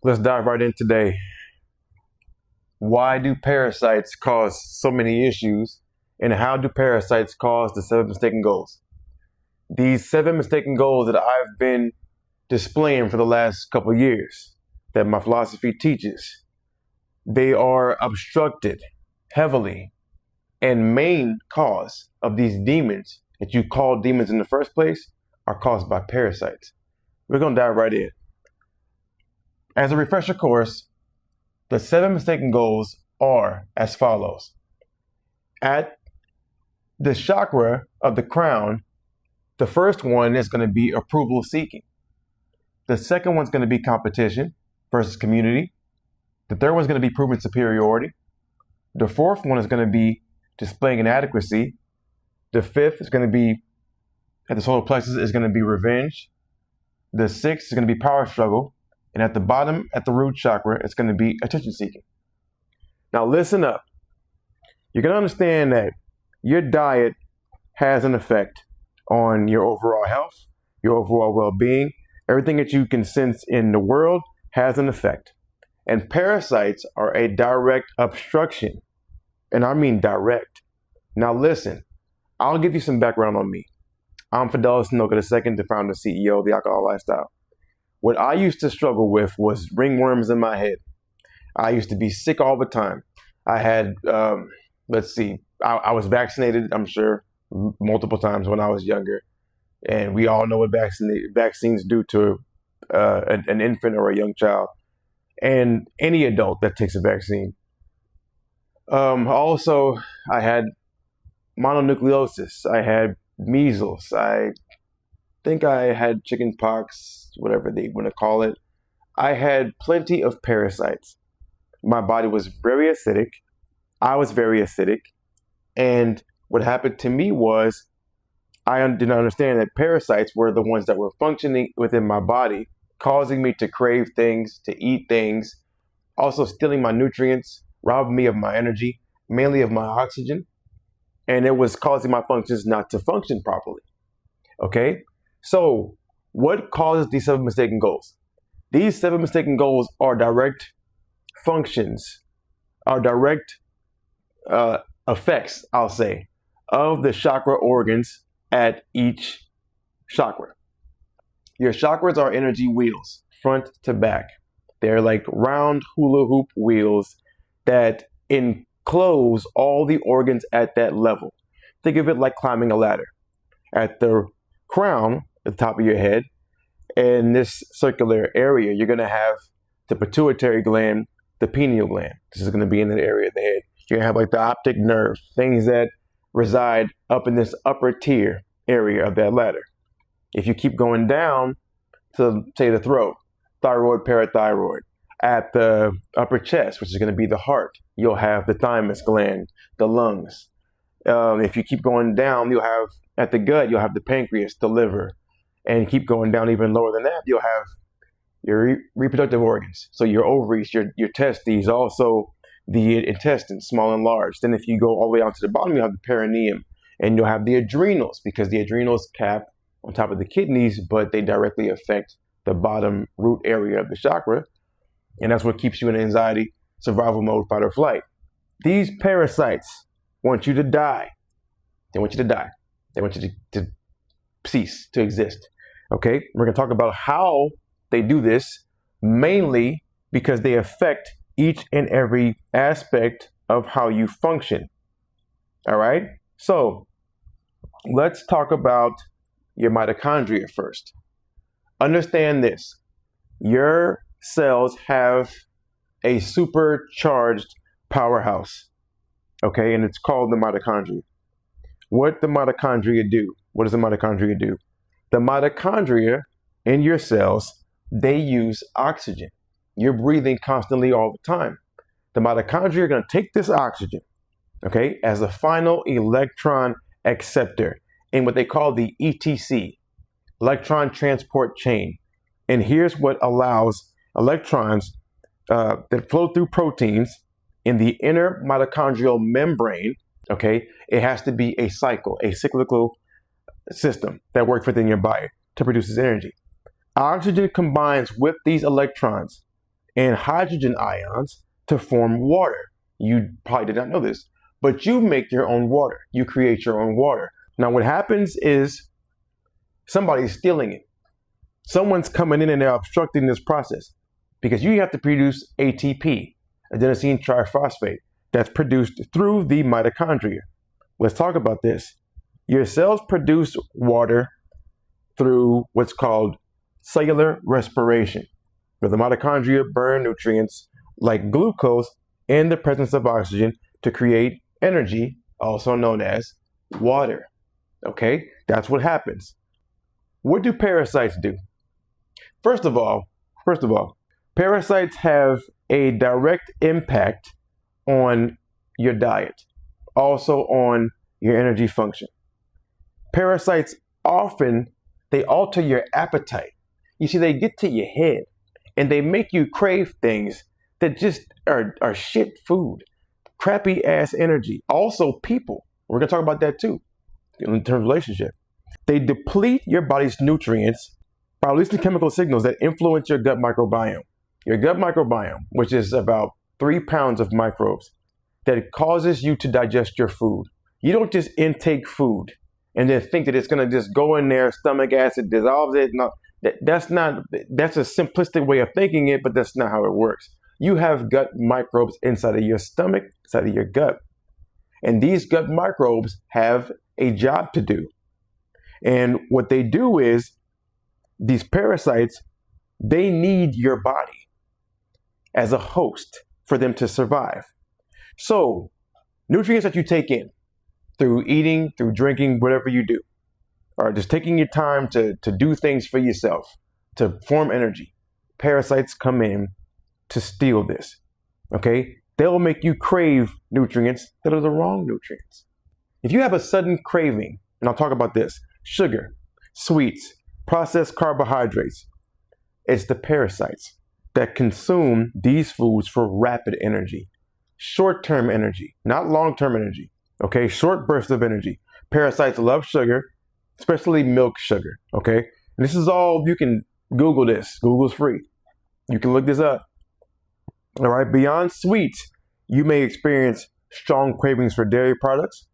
Let's dive right in today. Why do parasites cause so many issues, and how do parasites cause the 7 mistaken goals? These 7 mistaken goals that I've been displaying for the last couple of years, that my philosophy teaches, they are obstructed heavily, and main cause of these demons that you call demons in the first place are caused by parasites. We're going to dive right in. As a refresher course, the 7 mistaken goals are as follows. At the chakra of the crown, the first one is going to be approval seeking. The second one's going to be competition versus community. The third one's going to be proving superiority. The fourth one is going to be displaying inadequacy. The fifth is going to be, at the solar plexus, is going to be revenge. The sixth is going to be power struggle. And at the bottom, at the root chakra, it's going to be attention seeking. Now listen up. You're going to understand that your diet has an effect on your overall health, your overall well-being. Everything that you can sense in the world has an effect. And parasites are a direct obstruction. And I mean direct. Now listen, I'll give you some background on me. I'm Fidelis Noka II, the founder and CEO of the Alkalign Lifestyle. What I used to struggle with was ringworms in my head. I used to be sick all the time. I had, I was vaccinated, I'm sure, multiple times when I was younger. And we all know what vaccines do to an infant or a young child, and any adult that takes a vaccine. Also, I had mononucleosis. I had measles. I think I had chicken pox, whatever they want to call it. I had plenty of parasites. My body was very acidic. I was very acidic. And what happened to me was I did not understand that parasites were the ones that were functioning within my body, causing me to crave things, to eat things, also stealing my nutrients, robbing me of my energy, mainly of my oxygen. And it was causing my functions not to function properly. Okay? So what causes these 7 mistaken goals? These 7 mistaken goals are direct functions, are direct effects, I'll say, of the chakra organs at each chakra. Your chakras are energy wheels, front to back. They're like round hula hoop wheels that enclose all the organs at that level. Think of it like climbing a ladder. At the crown, at the top of your head, in this circular area, you're going to have the pituitary gland, the pineal gland. This is going to be in the area of the head. You're going to have like the optic nerve, things that reside up in this upper tier area of that ladder. If you keep going down to, say, the throat, thyroid, parathyroid, at the upper chest, which is going to be the heart, you'll have the thymus gland, the lungs. If you keep going down, you'll have, at the gut, you'll have the pancreas, the liver. And keep going down even lower than that, you'll have your reproductive organs. So your ovaries, your testes, also the intestines, small and large. Then if you go all the way out to the bottom, you'll have the perineum. And you'll have the adrenals, because the adrenals cap on top of the kidneys, but they directly affect the bottom root area of the chakra. And that's what keeps you in anxiety, survival mode, fight or flight. These parasites want you to die. They want you to die. They want you to cease to exist. Okay, we're going to talk about how they do this, mainly because they affect each and every aspect of how you function. All right, so let's talk about your mitochondria first. Understand this. Your cells have a supercharged powerhouse, okay, and it's called the mitochondria. What the mitochondria do? What does the mitochondria do? The mitochondria in your cells, they use oxygen. You're breathing constantly all the time. The mitochondria are going to take this oxygen, okay, as a final electron acceptor in what they call the ETC, electron transport chain. And here's what allows electrons that flow through proteins in the inner mitochondrial membrane, okay, it has to be a cycle, a cyclical system that works within your body to produce this energy. Oxygen combines with these electrons and hydrogen ions to form water. You probably did not know this, but you make your own water. You create your own water. Now what happens is somebody's stealing it. Someone's coming in and they're obstructing this process because you have to produce ATP, adenosine triphosphate, that's produced through the mitochondria. Let's talk about this. Your cells produce water through what's called cellular respiration, where the mitochondria burn nutrients like glucose in the presence of oxygen to create energy, also known as water. Okay, that's what happens. What do parasites do? First of all, parasites have a direct impact on your diet, also on your energy function. Parasites often, they alter your appetite. You see, they get to your head and they make you crave things that just are shit food, crappy ass energy. Also people, we're gonna talk about that too in terms of relationship. They deplete your body's nutrients by releasing chemical signals that influence your gut microbiome. Your gut microbiome, which is about 3 pounds of microbes, that causes you to digest your food. You don't just intake food and then think that it's gonna just go in there, stomach acid dissolves it. No, that's a simplistic way of thinking it, but that's not how it works. You have gut microbes inside of your stomach, inside of your gut. And these gut microbes have a job to do. And what they do is, these parasites, they need your body as a host for them to survive. So, nutrients that you take in through eating, through drinking, whatever you do, or just taking your time to do things for yourself, to form energy, parasites come in to steal this, okay? They'll make you crave nutrients that are the wrong nutrients. If you have a sudden craving, and I'll talk about this, sugar, sweets, processed carbohydrates, it's the parasites that consume these foods for rapid energy, short-term energy, not long-term energy, okay? Short bursts of energy. Parasites love sugar, especially milk sugar, okay? And this is all, you can Google this. Google's free. You can look this up. All right, beyond sweets, you may experience strong cravings for dairy products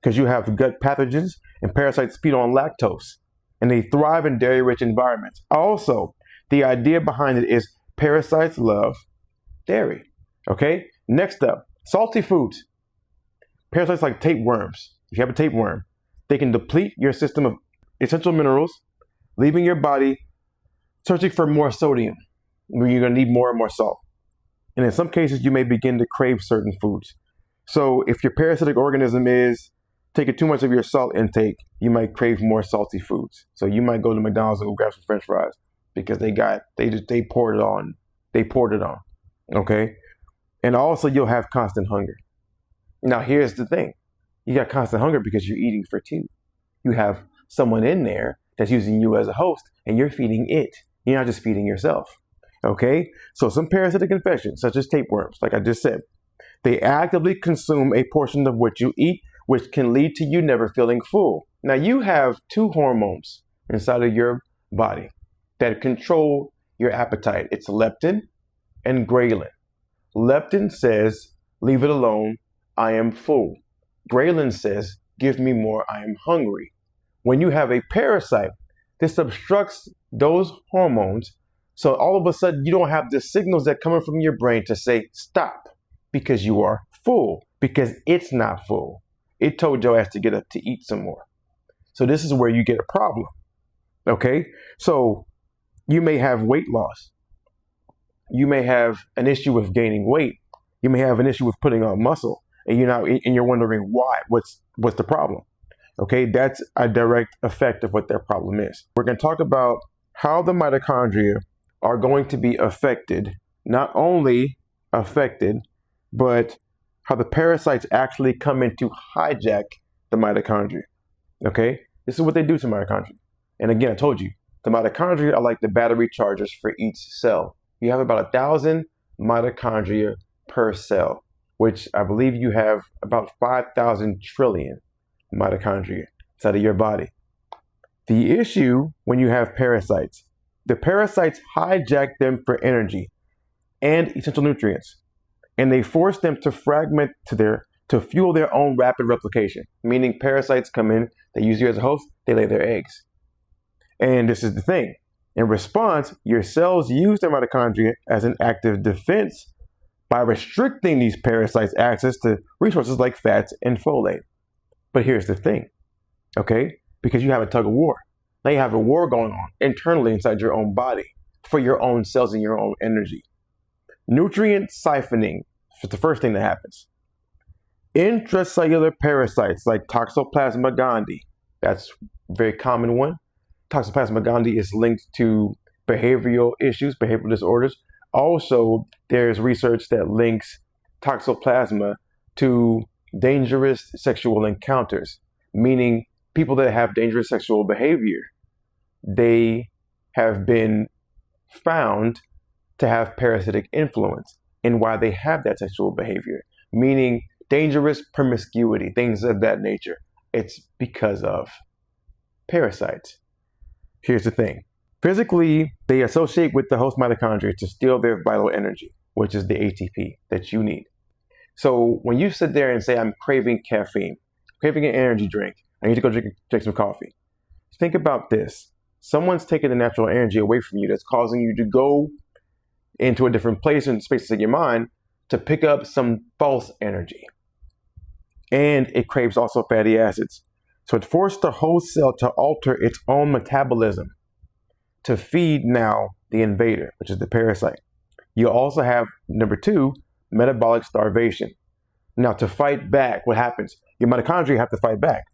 because you have gut pathogens, and parasites feed on lactose and they thrive in dairy-rich environments. Also, the idea behind it is parasites love dairy, okay? Next up, salty foods. Parasites like tapeworms. If you have a tapeworm, they can deplete your system of essential minerals, leaving your body searching for more sodium, where you're gonna need more and more salt. And in some cases, you may begin to crave certain foods. So if your parasitic organism is taking too much of your salt intake, you might crave more salty foods. So you might go to McDonald's and go grab some French fries because they poured it on. They poured it on, okay? And also you'll have constant hunger. Now here's the thing. You got constant hunger because you're eating for two. You have someone in there that's using you as a host and you're feeding it. You're not just feeding yourself, okay? So some parasitic infections, such as tapeworms, like I just said, they actively consume a portion of what you eat, which can lead to you never feeling full. Now you have two hormones inside of your body that control your appetite. It's leptin and ghrelin. Leptin says, leave it alone, I am full. Ghrelin says, give me more, I am hungry. When you have a parasite, this obstructs those hormones. So all of a sudden you don't have the signals that come from your brain to say, stop, because you are full, because it's not full. It told your ass to get up to eat some more. So this is where you get a problem, okay? So you may have weight loss. You may have an issue with gaining weight. You may have an issue with putting on muscle, and you're wondering why. What's the problem? Okay, that's a direct effect of what their problem is. We're going to talk about how the mitochondria are going to be affected, not only affected, but how the parasites actually come in to hijack the mitochondria. Okay, this is what they do to mitochondria. And again, I told you, the mitochondria are like the battery chargers for each cell. You have about 1,000 mitochondria per cell, which I believe you have about 5,000 trillion mitochondria inside of your body. The issue when you have parasites, the parasites hijack them for energy. and essential nutrients. And they force them to fragment to fuel their own rapid replication, meaning parasites come in, they use you as a host, they lay their eggs. And this is the thing. In response, your cells use their mitochondria as an active defense by restricting these parasites' access to resources like fats and folate. But here's the thing, okay? Because you have a tug of war. Now you have a war going on internally inside your own body for your own cells and your own energy. Nutrient siphoning is the first thing that happens. Intracellular parasites like Toxoplasma gondii, that's a very common one. Toxoplasma gondii is linked to behavioral issues, behavioral disorders. Also, there's research that links toxoplasma to dangerous sexual encounters, meaning people that have dangerous sexual behavior, they have been found to have parasitic influence in why they have that sexual behavior, meaning dangerous promiscuity, things of that nature. It's because of parasites. Here's the thing. Physically, they associate with the host mitochondria to steal their vital energy, which is the ATP that you need. So when you sit there and say, I'm craving caffeine, craving an energy drink, I need to go drink some coffee. Think about this. Someone's taking the natural energy away from you that's causing you to go into a different place and spaces in your mind to pick up some false energy. And it craves also fatty acids. So it forced the host cell to alter its own metabolism to feed now the invader, which is the parasite. You also have, number 2, metabolic starvation. Now, to fight back, what happens? Your mitochondria have to fight back,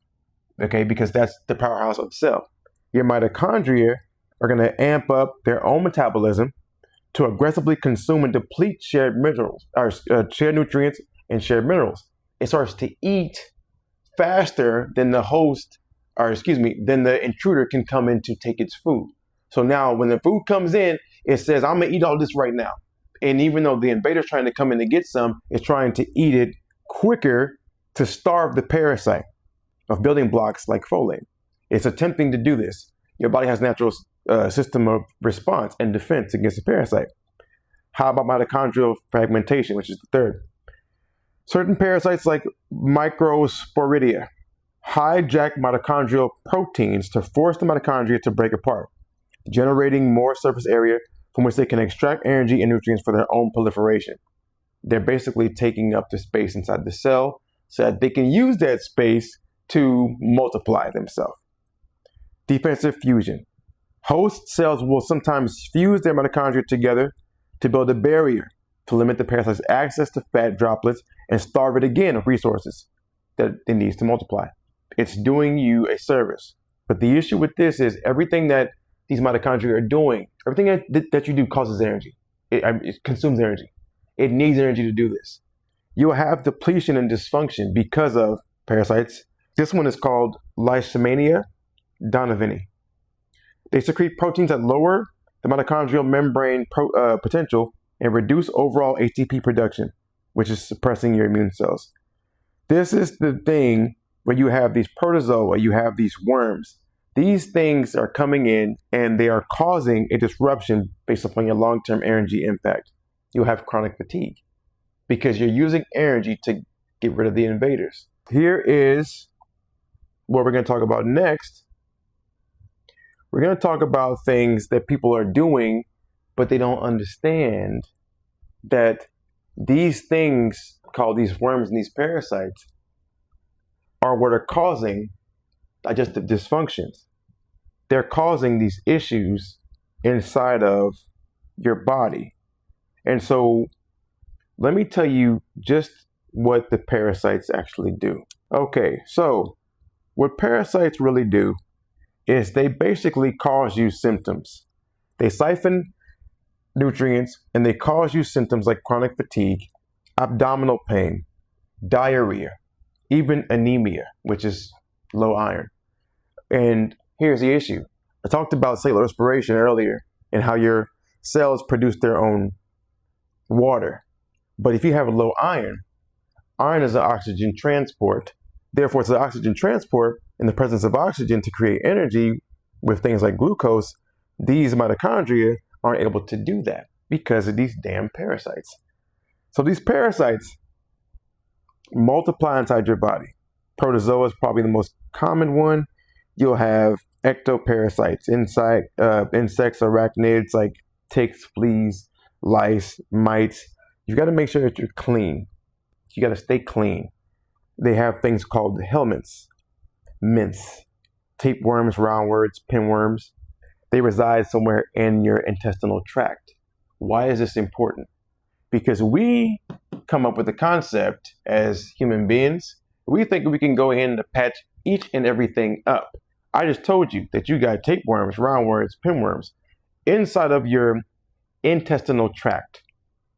okay, because that's the powerhouse of the cell. Your mitochondria are going to amp up their own metabolism to aggressively consume and deplete shared minerals, or shared nutrients and shared minerals. It starts to eat faster than the host, than the intruder can come in to take its food. So now when the food comes in, it says, I'm gonna eat all this right now. And even though the invader's trying to come in to get some, it's trying to eat it quicker to starve the parasite of building blocks like folate. It's attempting to do this. Your body has a natural system of response and defense against the parasite. How about mitochondrial fragmentation, which is the third? Certain parasites like microsporidia hijack mitochondrial proteins to force the mitochondria to break apart, generating more surface area from which they can extract energy and nutrients for their own proliferation. They're basically taking up the space inside the cell so that they can use that space to multiply themselves. Defensive fusion. Host cells will sometimes fuse their mitochondria together to build a barrier to limit the parasite's access to fat droplets and starve it again of resources that it needs to multiply. It's doing you a service. But the issue with this is everything that these mitochondria are doing, everything that you do causes energy. It consumes energy. It needs energy to do this. You'll have depletion and dysfunction because of parasites. This one is called Leishmania donovani. They secrete proteins that lower the mitochondrial membrane potential and reduce overall ATP production, which is suppressing your immune cells. This is the thing where you have these protozoa, you have these worms. These things are coming in and they are causing a disruption based upon your long-term energy impact. You'll have chronic fatigue because you're using energy to get rid of the invaders. Here is what we're going to talk about next. We're going to talk about things that people are doing, but they don't understand that these things called these worms and these parasites are what are causing digestive dysfunctions. They're causing these issues inside of your body. And so let me tell you just what the parasites actually do. Okay, so what parasites really do is they basically cause you symptoms. They siphon nutrients and they cause you symptoms like chronic fatigue, abdominal pain, diarrhea, even anemia, which is low iron. And here's the issue. I talked about cellular respiration earlier and how your cells produce their own water. But if you have low iron, iron is an oxygen transport. Therefore, it's an oxygen transport in the presence of oxygen to create energy with things like glucose. These mitochondria aren't able to do that because of these damn parasites. So these parasites multiply inside your body. Protozoa is probably the most common one. You'll have ectoparasites, insects, arachnids like ticks, fleas, lice, mites. You've got to make sure that you're clean. You got to stay clean. They have things called helminths, mints, tapeworms, roundworms, pinworms. They reside somewhere in your intestinal tract. Why is this important? Because we come up with the concept as human beings. We think we can go in to patch each and everything up. I just told you that you got tapeworms, roundworms, pinworms inside of your intestinal tract.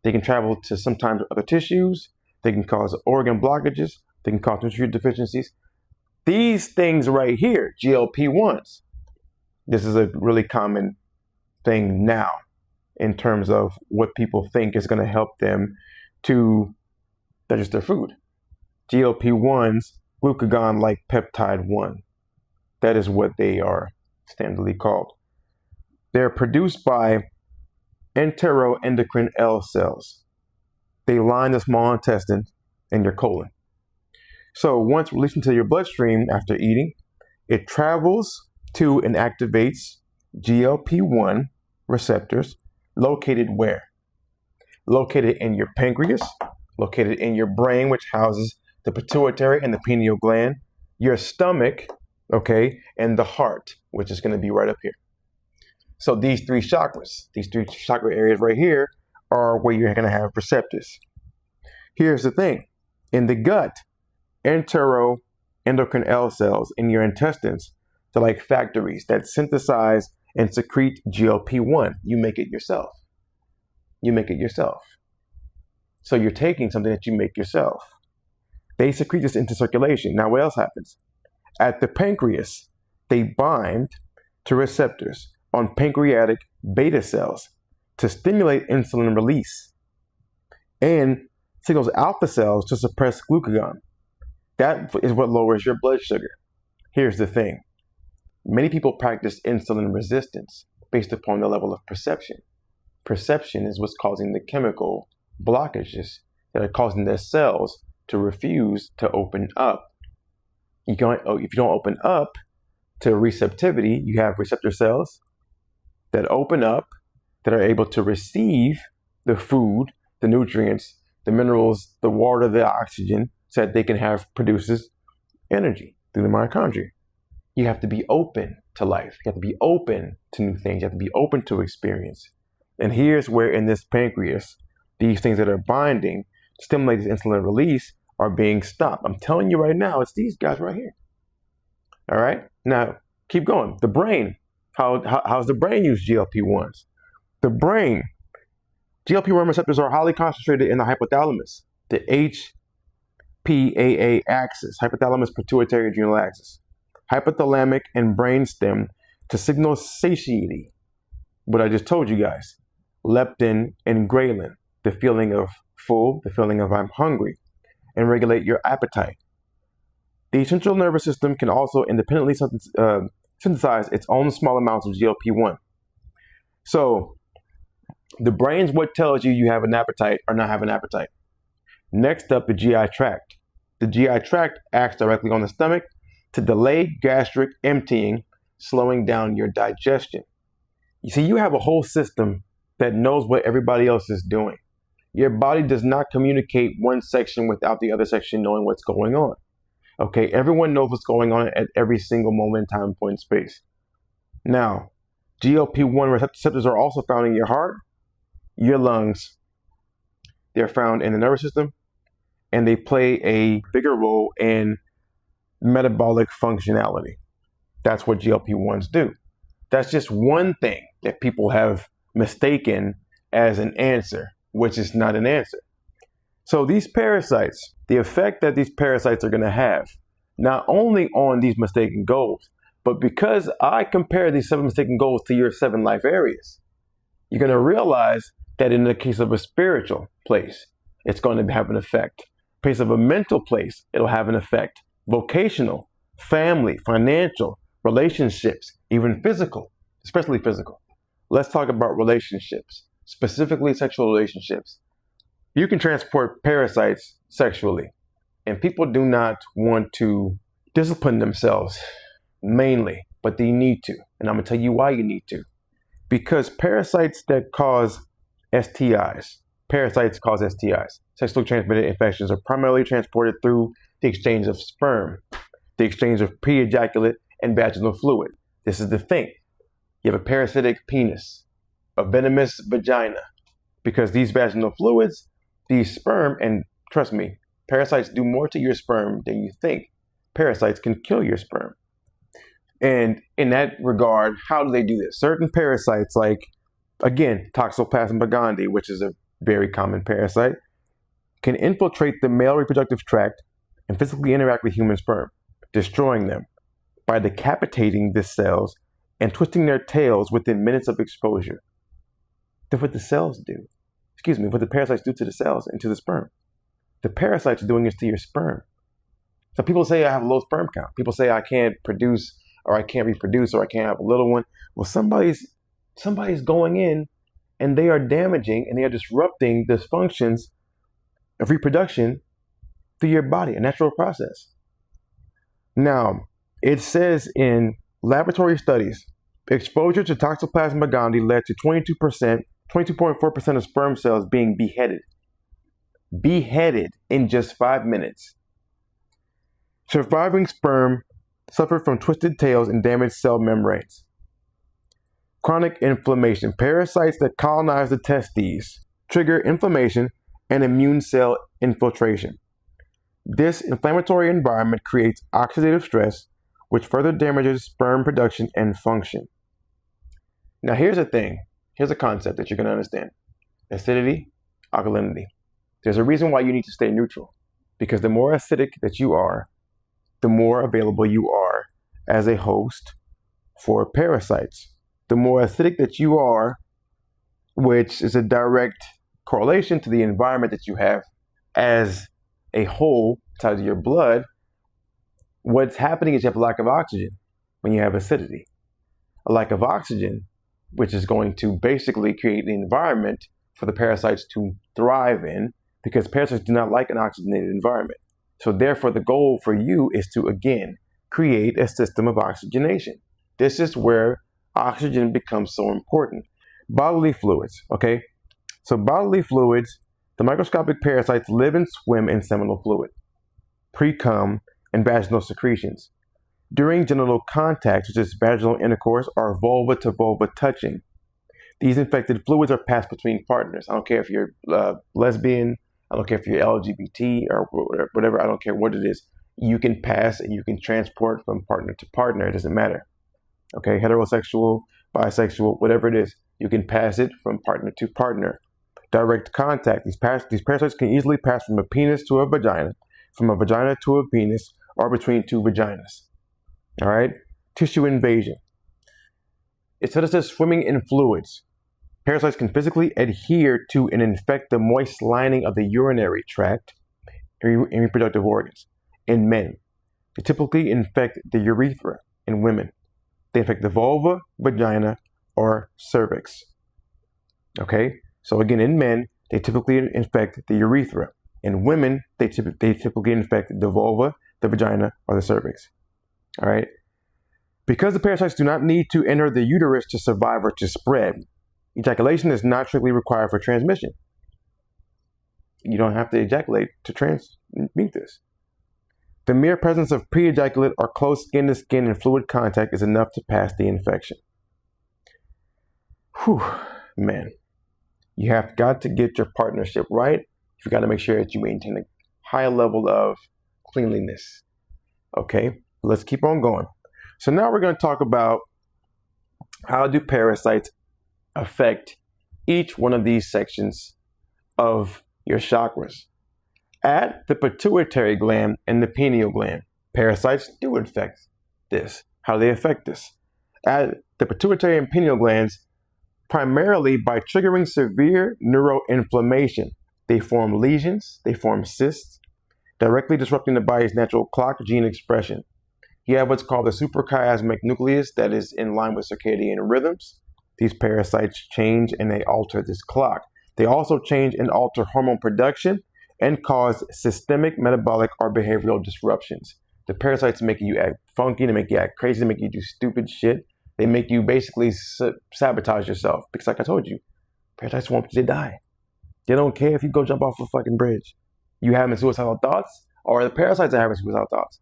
They can travel to sometimes other tissues. They can cause organ blockages. They can cause nutrient deficiencies. These things right here, GLP-1s, this is a really common thing now in terms of what people think is going to help them to digest their food. GLP-1s, glucagon-like peptide 1. That is what they are standardly called. They're produced by enteroendocrine L cells. They line the small intestine and your colon. So once released into your bloodstream after eating, it travels to and activates GLP-1 receptors located where? Located in your pancreas, located in your brain, which houses the pituitary and the pineal gland, your stomach, okay, and the heart, which is going to be right up here. So these three chakra areas right here are where you're going to have receptors. Here's the thing. In the gut, enteroendocrine L cells in your intestines, they're like factories that synthesize and secrete GLP-1. You make it yourself. You make it yourself. So you're taking something that you make yourself. They secrete this into circulation. Now what else happens? At the pancreas, they bind to receptors on pancreatic beta cells to stimulate insulin release and signals alpha cells to suppress glucagon. That is what lowers your blood sugar. Here's the thing. Many people practice insulin resistance based upon the level of perception. Perception is what's causing the chemical blockages that are causing their cells to refuse to open up. If you don't open up to receptivity, you have receptor cells that open up, that are able to receive the food, the nutrients, the minerals, the water, the oxygen, so that they can produces energy through the mitochondria. You have to be open to life. You have to be open to new things. You have to be open to experience. And here's where in this pancreas, these things that are binding, stimulate this insulin release, are being stopped. I'm telling you right now, it's these guys right here. All right? Now, keep going. The brain. How's the brain use GLP-1s? The brain. GLP-1 receptors are highly concentrated in the hypothalamus, the HPAA axis, hypothalamus pituitary adrenal axis, hypothalamic and brainstem to signal satiety. What I just told you guys. Leptin and ghrelin, the feeling of full, the feeling of I'm hungry, and regulate your appetite. The central nervous system can also independently synthesize its own small amounts of GLP-1. So the brain's what tells you have an appetite or not have an appetite. Next up, the GI tract. The GI tract acts directly on the stomach to delay gastric emptying, slowing down your digestion. You see, you have a whole system that knows what everybody else is doing. Your body does not communicate one section without the other section knowing what's going on. Okay, everyone knows what's going on at every single moment in time, point, in space. Now, GLP-1 receptors are also found in your heart, your lungs. They're found in the nervous system, and they play a bigger role in metabolic functionality. That's what GLP-1s do. That's just one thing that people have mistaken as an answer, which is not an answer. So these parasites, the effect that these parasites are going to have, not only on these mistaken goals, but because I compare these 7 mistaken goals to your 7 life areas, you're going to realize that in the case of a spiritual place, it's going to have an effect. In the case of a mental place, it'll have an effect. Vocational, family, financial, relationships, even physical, especially physical. Let's talk about relationships. specifically sexual relationships. You can transport parasites sexually, and people do not want to discipline themselves mainly, but they need to. And I'm going to tell you why you need to. Because parasites that cause STIs, sexually transmitted infections, are primarily transported through the exchange of sperm, the exchange of pre-ejaculate and vaginal fluid. This is the thing. You have a parasitic penis, a venomous vagina, because these vaginal fluids, these sperm, and trust me, parasites do more to your sperm than you think. Parasites can kill your sperm. And in that regard, how do they do this? Certain parasites, like, again, Toxoplasma gondii, which is a very common parasite, can infiltrate the male reproductive tract and physically interact with human sperm, destroying them by decapitating the cells and twisting their tails within minutes of exposure. That's what the cells do. What the parasites do to the cells and to the sperm. The parasites are doing this to your sperm. So people say I have a low sperm count. People say I can't produce, or I can't reproduce, or I can't have a little one. Well, somebody's going in and they are damaging and they are disrupting the functions of reproduction through your body, a natural process. Now, it says in laboratory studies, exposure to Toxoplasma gondii led to 22.4% of sperm cells being beheaded in just 5 minutes. Surviving sperm suffered from twisted tails and damaged cell membranes. Chronic inflammation. Parasites that colonize the testes trigger inflammation and immune cell infiltration. This inflammatory environment creates oxidative stress, which further damages sperm production and function. Now, here's the thing. Here's a concept that you're going to understand. Acidity, alkalinity. There's a reason why you need to stay neutral, because the more acidic that you are, the more available you are as a host for parasites. The more acidic that you are, which is a direct correlation to the environment that you have as a whole inside of your blood, what's happening is you have a lack of oxygen when you have acidity. A lack of oxygen, which is going to basically create an environment for the parasites to thrive in, because parasites do not like an oxygenated environment. So therefore, the goal for you is to, again, create a system of oxygenation. This is where oxygen becomes so important. Bodily fluids, okay? So bodily fluids, the microscopic parasites live and swim in seminal fluid, pre-cum, and vaginal secretions. During genital contact, such as vaginal intercourse or vulva-to-vulva touching, these infected fluids are passed between partners. I don't care if you're lesbian, I don't care if you're LGBT or whatever, I don't care what it is. You can pass and you can transport from partner to partner, it doesn't matter. Okay, heterosexual, bisexual, whatever it is, you can pass it from partner to partner. Direct contact, these parasites can easily pass from a penis to a vagina, from a vagina to a penis, or between two vaginas. All right, tissue invasion. It says swimming in fluids. Parasites can physically adhere to and infect the moist lining of the urinary tract and reproductive organs. In men, they typically infect the urethra. In women, they infect the vulva, vagina, or cervix. Okay, so again, in men, they typically infect the urethra. In women, they typically infect the vulva, the vagina, or the cervix. All right, because the parasites do not need to enter the uterus to survive or to spread, ejaculation is not strictly required for transmission. You don't have to ejaculate to transmit this. The mere presence of pre-ejaculate or close skin-to-skin and fluid contact is enough to pass the infection. Whew, man. You have got to get your partnership right. You've got to make sure that you maintain a high level of cleanliness. Okay, let's keep on going. So now we're going to talk about how do parasites affect each one of these sections of your chakras. At the pituitary gland and the pineal gland, parasites do infect this. How do they affect this? At the pituitary and pineal glands, primarily by triggering severe neuroinflammation. They form lesions, they form cysts, directly disrupting the body's natural clock gene expression. You have what's called the suprachiasmatic nucleus that is in line with circadian rhythms. These parasites change and they alter this clock. They also change and alter hormone production and cause systemic, metabolic, or behavioral disruptions. The parasites make you act funky, they make you act crazy, they make you do stupid shit. They make you basically sabotage yourself. Because like I told you, parasites want you to die. They don't care if you go jump off a fucking bridge. You having suicidal thoughts, or the parasites are having suicidal thoughts.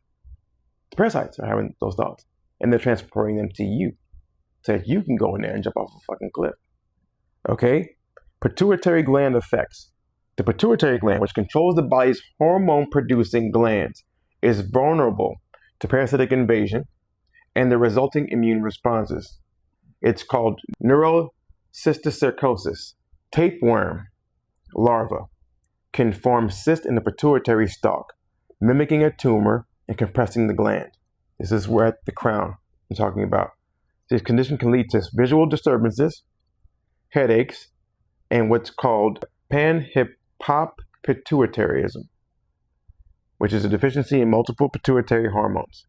The parasites are having those thoughts, and they're transporting them to you so that you can go in there and jump off a fucking cliff. Okay? Pituitary gland effects. The pituitary gland, which controls the body's hormone-producing glands, is vulnerable to parasitic invasion and the resulting immune responses. It's called neurocysticercosis. Tapeworm larva can form cysts in the pituitary stalk, mimicking a tumor and compressing the gland. This is where at the crown I'm talking about. This condition can lead to visual disturbances, headaches, and what's called panhypopituitarism, which is a deficiency in multiple pituitary hormones.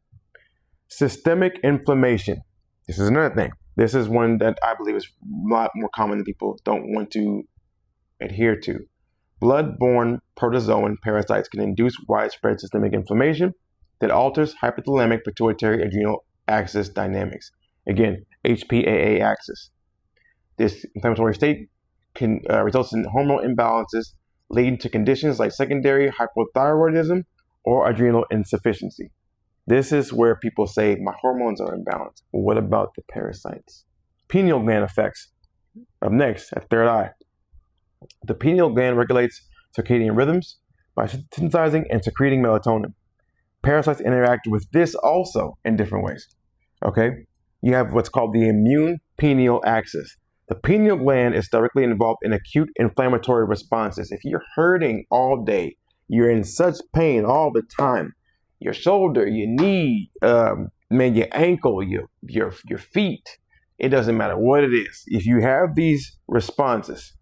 Systemic inflammation. This is another thing. This is one that I believe is a lot more common than people don't want to adhere to. Blood-borne protozoan parasites can induce widespread systemic inflammation that alters hypothalamic pituitary adrenal axis dynamics. Again, HPAA axis. This inflammatory state can result in hormonal imbalances leading to conditions like secondary hypothyroidism or adrenal insufficiency. This is where people say, my hormones are imbalanced. Well, what about the parasites? Pineal gland effects. Up next, at third eye. The pineal gland regulates circadian rhythms by synthesizing and secreting melatonin. Parasites interact with this also in different ways. Okay? You have what's called the immune pineal axis. The pineal gland is directly involved in acute inflammatory responses. If you're hurting all day, you're in such pain all the time, your shoulder, your knee, your ankle, your feet, it doesn't matter what it is. If you have these responses,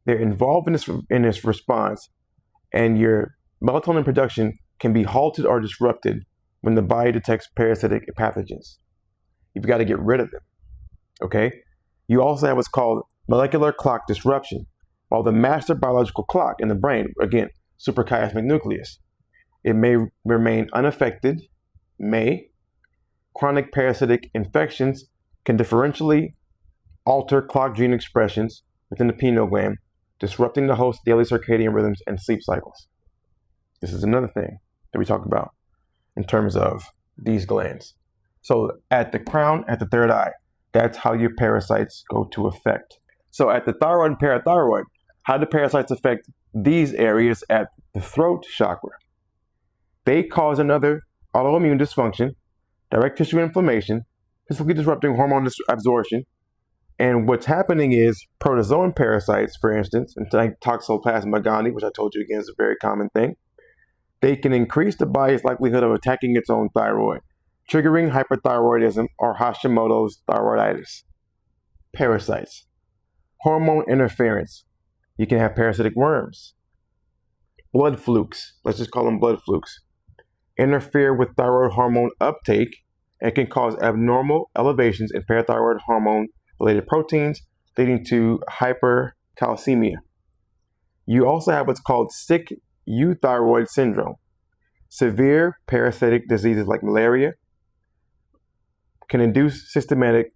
they're involved in this response, and your melatonin production can be halted or disrupted when the body detects parasitic pathogens. You've got to get rid of them. Okay? You also have what's called molecular clock disruption. While the master biological clock in the brain, again, suprachiasmatic nucleus, it may remain unaffected. Chronic parasitic infections can differentially alter clock gene expressions within the pineal gland, disrupting the host's daily circadian rhythms and sleep cycles. This is another thing that we talk about in terms of these glands. So at the crown, at the third eye, that's how your parasites go to effect. So at the thyroid and parathyroid, how do parasites affect these areas at the throat chakra? They cause another autoimmune dysfunction, direct tissue inflammation, physically disrupting hormone absorption. And what's happening is protozoan parasites, for instance, and like Toxoplasma gondii, which I told you again is a very common thing, they can increase the body's likelihood of attacking its own thyroid, triggering hyperthyroidism or Hashimoto's thyroiditis. Parasites. Hormone interference. You can have parasitic worms. Blood flukes. Let's just call them blood flukes. Interfere with thyroid hormone uptake and can cause abnormal elevations in parathyroid hormone-related proteins, leading to hypercalcemia. You also have what's called sick euthyroid syndrome. Severe parasitic diseases like malaria can induce systemic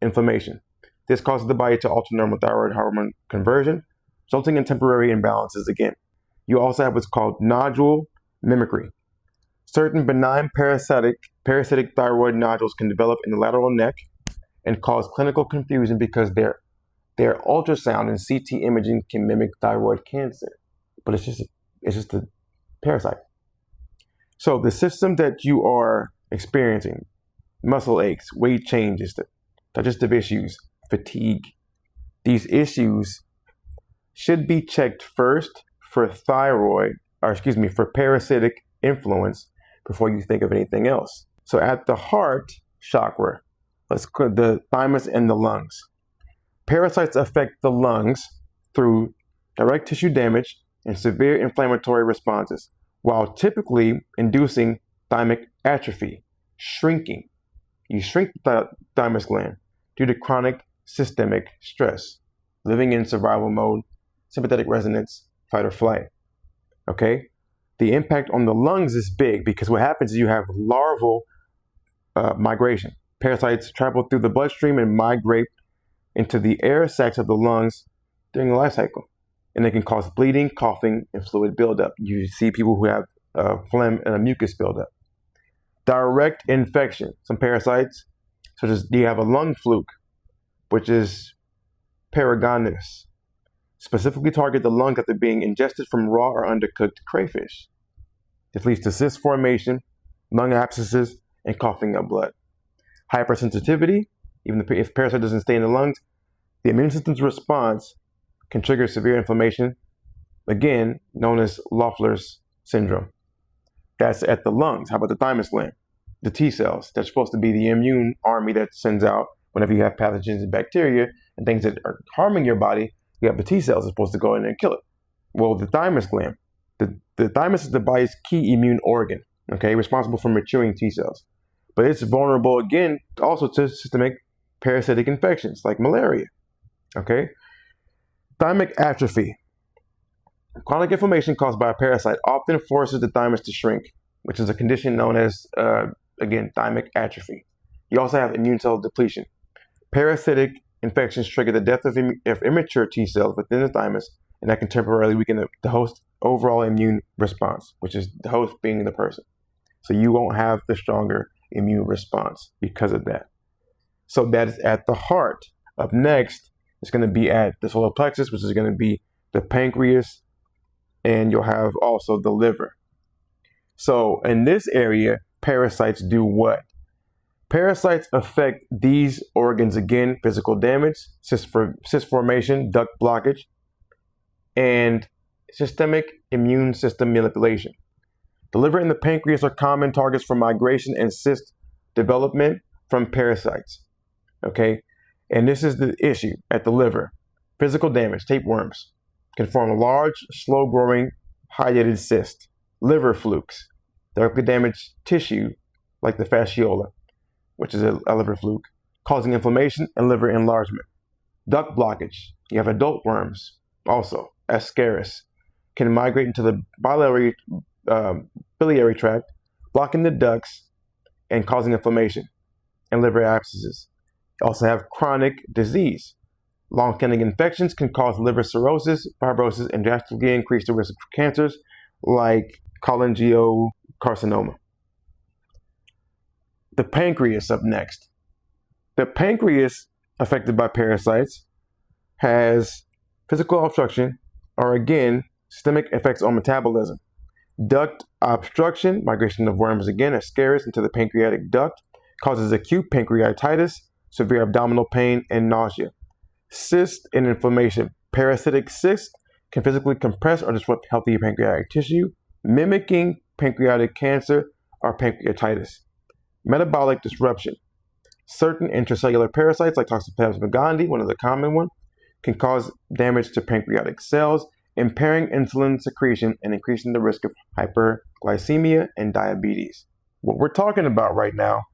inflammation. This causes the body to alter normal thyroid hormone conversion, resulting in temporary imbalances again. You also have what's called nodule mimicry. Certain benign parasitic thyroid nodules can develop in the lateral neck and cause clinical confusion because their ultrasound and CT imaging can mimic thyroid cancer, but it's just a parasite. So the system that you are experiencing, muscle aches, weight changes, digestive issues, fatigue, these issues should be checked first for for parasitic influence before you think of anything else. So at the heart chakra, let's call the thymus and the lungs. Parasites affect the lungs through direct tissue damage and severe inflammatory responses, while typically inducing thymic atrophy, shrinking. You shrink the thymus gland due to chronic systemic stress, living in survival mode, sympathetic resonance, fight or flight. Okay? The impact on the lungs is big because what happens is you have larval migration. Parasites travel through the bloodstream and migrate into the air sacs of the lungs during the life cycle. And they can cause bleeding, coughing, and fluid buildup. You see people who have phlegm and a mucus buildup. Direct infection. Some parasites, such as you have a lung fluke, which is paragonus, specifically target the lungs after being ingested from raw or undercooked crayfish. This leads to cyst formation, lung abscesses, and coughing up blood. Hypersensitivity, even if parasite doesn't stay in the lungs, the immune system's response can trigger severe inflammation, again, known as Loeffler's syndrome. That's at the lungs. How about the thymus gland? The T cells, that's supposed to be the immune army that sends out whenever you have pathogens and bacteria and things that are harming your body, you have the T cells that's supposed to go in there and kill it. Well, the thymus gland, the thymus is the body's key immune organ, okay, responsible for maturing T cells. But it's vulnerable, again, also to systemic parasitic infections like malaria, okay? Thymic atrophy. Chronic inflammation caused by a parasite often forces the thymus to shrink, which is a condition known as, again, thymic atrophy. You also have immune cell depletion. Parasitic infections trigger the death of immature T cells within the thymus, and that can temporarily weaken the host's overall immune response, which is the host being the person. So you won't have the stronger immune response because of that. So that is at the heart. Up next, it's going to be at the solar plexus, which is going to be the pancreas, and you'll have also the liver. So in this area, parasites do what? Parasites affect these organs again: physical damage, cyst formation, duct blockage, and systemic immune system manipulation. The liver and the pancreas are common targets for migration and cyst development from parasites. Okay, and this is the issue at the liver. Physical damage, tapeworms, can form a large, slow-growing, hydrated cyst. Liver flukes, that could damage tissue like the fasciola, which is a liver fluke, causing inflammation and liver enlargement. Duct blockage, you have adult worms, also, Ascaris, can migrate into the biliary tract, blocking the ducts and causing inflammation and liver abscesses. You also have chronic disease. Long-standing infections can cause liver cirrhosis, fibrosis, and drastically increase the risk of cancers like cholangiocarcinoma. The pancreas up next. The pancreas, affected by parasites, has physical obstruction, or again, systemic effects on metabolism. Duct obstruction, migration of worms again, Ascaris into the pancreatic duct, causes acute pancreatitis, severe abdominal pain, and nausea. Cyst and inflammation. Parasitic cysts can physically compress or disrupt healthy pancreatic tissue, mimicking pancreatic cancer or pancreatitis. Metabolic disruption. Certain intracellular parasites like Toxoplasma gondii, one of the common ones, can cause damage to pancreatic cells, impairing insulin secretion and increasing the risk of hyperglycemia and diabetes. What we're talking about right now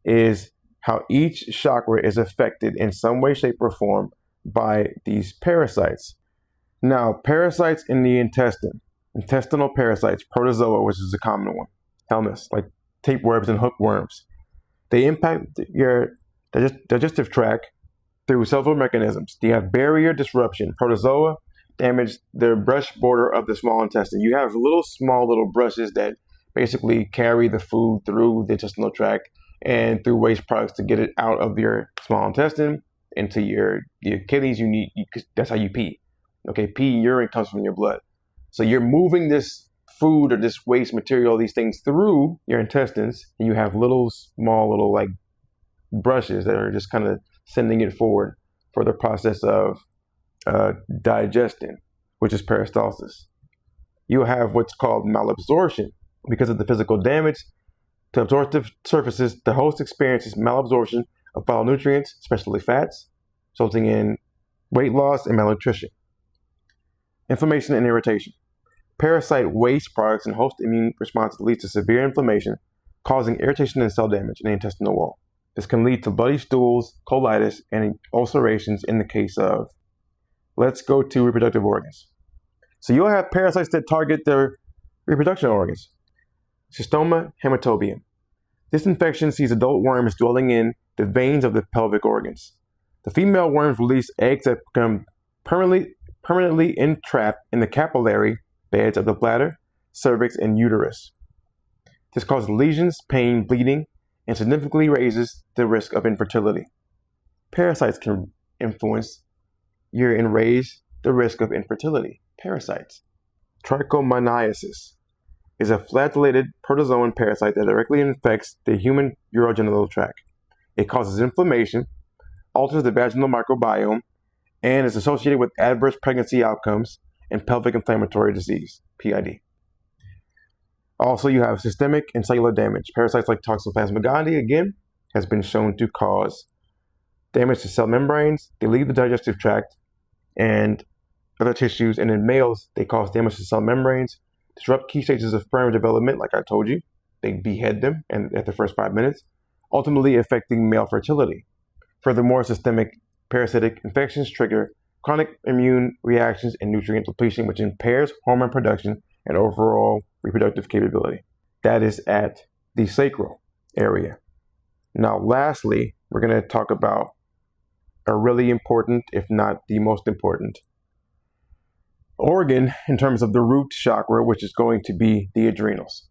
is how each chakra is affected in some way, shape, or form by these parasites. Now, parasites in the intestine, intestinal parasites, protozoa, which is a common one, helminths, like tapeworms and hookworms, they impact your digestive tract through several mechanisms. You have barrier disruption. Protozoa damage the brush border of the small intestine. You have small little brushes that basically carry the food through the intestinal tract and through waste products to get it out of your small intestine into your kidneys. That's how you pee. Okay, pee, urine comes from your blood. So you're moving this food or this waste material, these things through your intestines, and you have small little like brushes that are just kind of sending it forward for the process of digestion, which is peristalsis. You have what's called malabsorption. Because of the physical damage to absorptive surfaces, the host experiences malabsorption of vital nutrients, especially fats, resulting in weight loss and malnutrition. Inflammation and irritation. Parasite waste products and host immune response leads to severe inflammation, causing irritation and cell damage in the intestinal wall. This can lead to bloody stools, colitis, and ulcerations in the case of. Let's go to reproductive organs. So you'll have parasites that target their reproduction organs. Schistoma hematobium. This infection sees adult worms dwelling in the veins of the pelvic organs. The female worms release eggs that become permanently entrapped in the capillary beds of the bladder, cervix, and uterus. This causes lesions, pain, bleeding, and significantly raises the risk of infertility. Parasites can influence and raise the risk of infertility. Parasites. Trichomoniasis is a flagellated protozoan parasite that directly infects the human urogenital tract. It causes inflammation, alters the vaginal microbiome, and is associated with adverse pregnancy outcomes and pelvic inflammatory disease, PID. Also, you have systemic and cellular damage. Parasites like Toxoplasma gondii, again, has been shown to cause damage to cell membranes. They leave the digestive tract and other tissues, and in males, they cause damage to cell membranes, disrupt key stages of sperm development, like I told you. They behead them at the first 5 minutes, ultimately affecting male fertility. Furthermore, systemic parasitic infections trigger chronic immune reactions and nutrient depletion, which impairs hormone production and overall reproductive capability. That is at the sacral area. Now, lastly, we're going to talk about a really important, if not the most important, organ in terms of the root chakra, which is going to be the adrenals.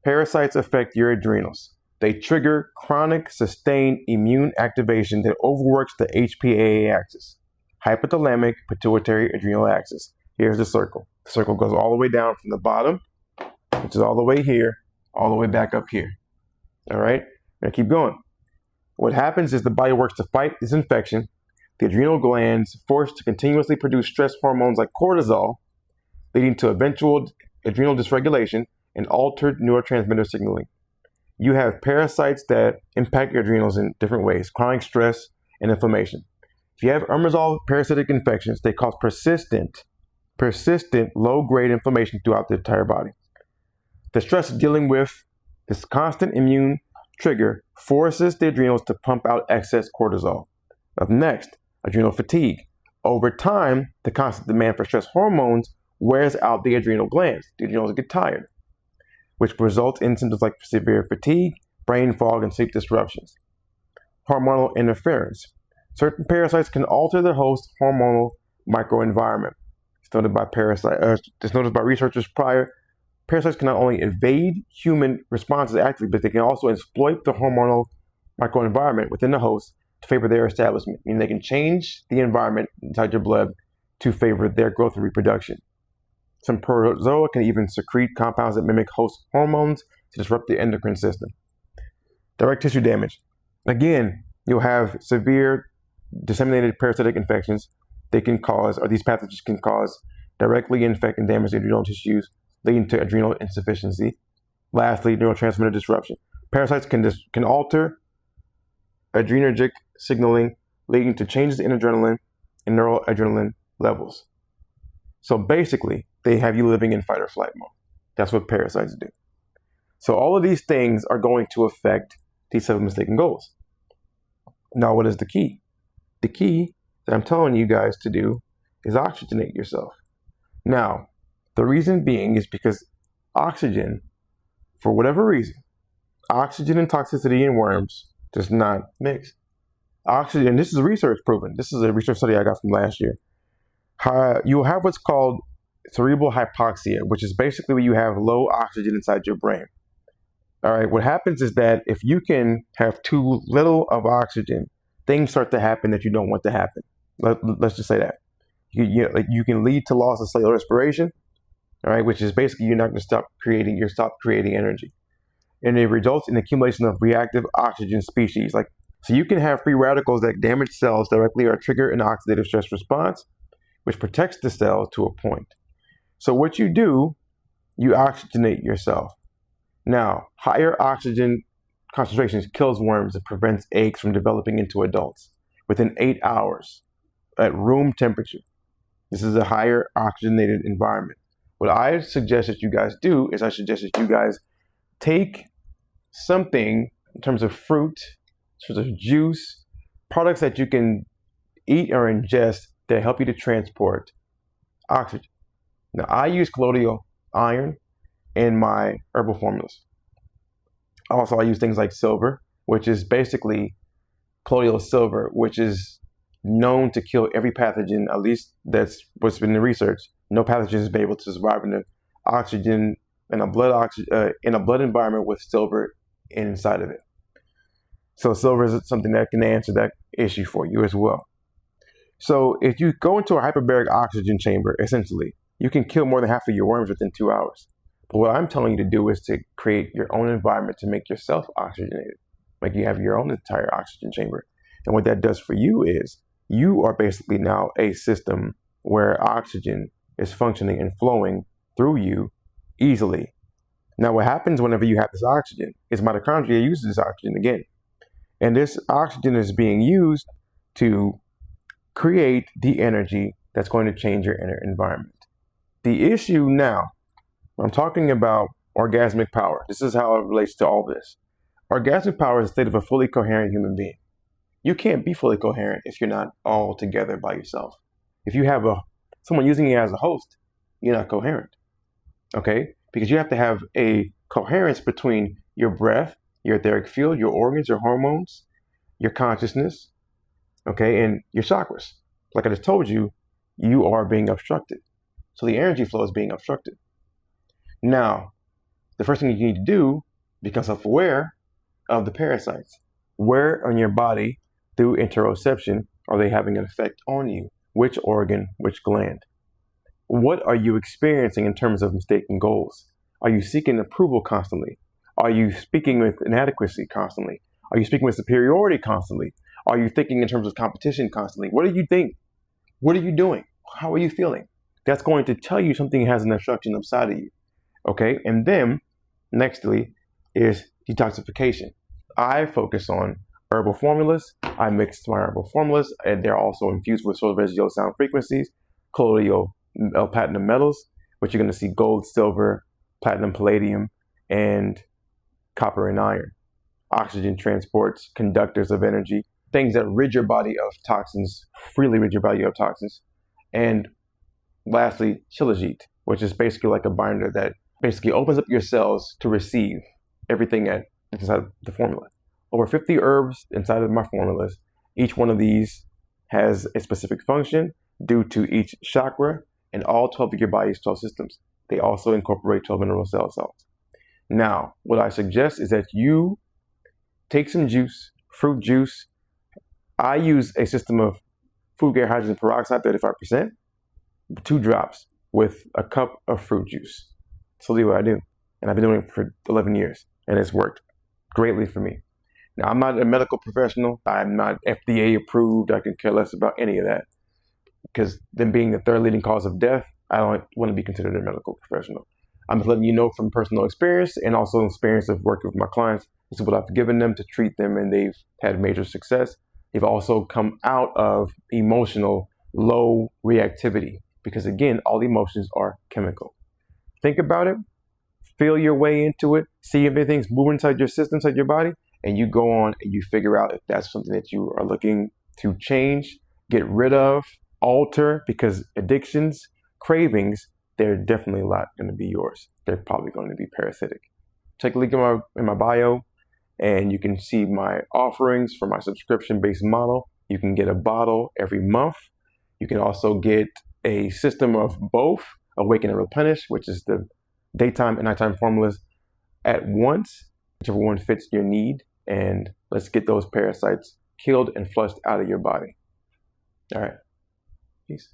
Parasites affect your adrenals. They trigger chronic, sustained immune activation that overworks the HPA axis, hypothalamic pituitary adrenal axis. Here's the circle. The circle goes all the way down from the bottom, which is all the way here, all the way back up here. All right? Now keep going. What happens is the body works to fight this infection. The adrenal glands forced to continuously produce stress hormones like cortisol, leading to eventual adrenal dysregulation and altered neurotransmitter signaling. You have parasites that impact your adrenals in different ways: chronic stress and inflammation. If you have unresolved parasitic infections, they cause persistent low-grade inflammation throughout the entire body. The stress of dealing with this constant immune trigger forces the adrenals to pump out excess cortisol. Up next, adrenal fatigue. Over time, the constant demand for stress hormones wears out the adrenal glands. The adrenals get tired, which results in symptoms like severe fatigue, brain fog, and sleep disruptions. Hormonal interference. Certain parasites can alter the host hormonal microenvironment. It's noted by researchers prior. Parasites can not only evade human responses actively, but they can also exploit the hormonal microenvironment within the host to favor their establishment. Meaning they can change the environment inside your blood to favor their growth and reproduction. Some protozoa can even secrete compounds that mimic host hormones to disrupt the endocrine system. Direct tissue damage. Again, you'll have severe disseminated parasitic infections. These pathogens can cause directly infect and damage the adrenal tissues, leading to adrenal insufficiency. Lastly, neurotransmitter disruption. Parasites can alter adrenergic signaling, leading to changes in adrenaline and noradrenaline levels. So basically, they have you living in fight or flight mode. That's what parasites do. So all of these things are going to affect these 7 mistaken goals. Now, what is the key? The key that I'm telling you guys to do is oxygenate yourself. Now, the reason being is because oxygen, for whatever reason, oxygen and toxicity in worms does not mix. Oxygen, this is research proven. This is a research study I got from last year. You'll have what's called cerebral hypoxia, which is basically where you have low oxygen inside your brain. All right, what happens is that if you can have too little of oxygen, things start to happen that you don't want to happen. Let's just say that. You can lead to loss of cellular respiration, all right, which is basically you're not going to stop creating energy. And it results in the accumulation of reactive oxygen species. So you can have free radicals that damage cells directly or trigger an oxidative stress response, which protects the cell to a point. So what you do, you oxygenate yourself. Now, higher oxygen concentrations kills worms and prevents eggs from developing into adults within 8 hours at room temperature. This is a higher oxygenated environment. What I suggest that you guys do is take something in terms of fruit, such as juice, products that you can eat or ingest that help you to transport oxygen. Now, I use colloidal iron in my herbal formulas. Also, I use things like silver, which is basically colloidal silver, which is known to kill every pathogen, at least that's what's been in the research. No pathogen has been able to survive in the oxygen in a blood environment with silver inside of it. So silver is something that can answer that issue for you as well. So if you go into a hyperbaric oxygen chamber, essentially, you can kill more than half of your worms within 2 hours. But what I'm telling you to do is to create your own environment to make yourself oxygenated. Like you have your own entire oxygen chamber. And what that does for you is you are basically now a system where oxygen is functioning and flowing through you easily. Now, what happens whenever you have this oxygen is mitochondria uses this oxygen again. And this oxygen is being used to create the energy that's going to change your inner environment. The issue now, I'm talking about orgasmic power. This is how it relates to all this. Orgasmic power is the state of a fully coherent human being. You can't be fully coherent if you're not all together by yourself. If you have someone using you as a host, you're not coherent. Okay? Because you have to have a coherence between your breath, your etheric field, your organs, your hormones, your consciousness, okay, and your chakras. Like I just told you, you are being obstructed. So the energy flow is being obstructed. Now, the first thing you need to do, become self-aware of the parasites. Where on your body, through interoception, are they having an effect on you? Which organ, which gland? What are you experiencing in terms of mistaken goals? Are you seeking approval constantly? Are you speaking with inadequacy constantly? Are you speaking with superiority constantly? Are you thinking in terms of competition constantly? What do you think? What are you doing? How are you feeling? That's going to tell you something has an obstruction inside of you. Okay? And then, nextly, is detoxification. I focus on herbal formulas. I mix my herbal formulas, and they're also infused with soil vegetative sound frequencies, colloidal platinum metals, which you're going to see gold, silver, platinum, palladium, and copper and iron. Oxygen transports, conductors of energy, things that rid your body of toxins, freely rid your body of toxins. And lastly, shilajit, which is basically like a binder that basically opens up your cells to receive everything inside of the formula. Over 50 herbs inside of my formulas. Each one of these has a specific function due to each chakra and all 12 of your body's 12 systems. They also incorporate 12 mineral cell salts. Now, what I suggest is that you take some juice, fruit juice. I use a system of food grade hydrogen peroxide, 35%, 2 drops with a cup of fruit juice. That's really what I do. And I've been doing it for 11 years, and it's worked greatly for me. Now, I'm not a medical professional. I'm not FDA approved. I can care less about any of that. Because them being the third leading cause of death, I don't want to be considered a medical professional. I'm just letting you know from personal experience and also experience of working with my clients. This is what I've given them to treat them, and they've had major success. They've also come out of emotional low reactivity because, again, all emotions are chemical. Think about it. Feel your way into it. See if everything's moving inside your system, inside your body, and you go on and you figure out if that's something that you are looking to change, get rid of, alter, because addictions, cravings, they're definitely not going to be yours. They're probably going to be parasitic. Take a look in my bio, and you can see my offerings for my subscription-based model. You can get a bottle every month. You can also get a system of both, Awaken and Replenish, which is the daytime and nighttime formulas at once, whichever one fits your need. And let's get those parasites killed and flushed out of your body. All right. Peace.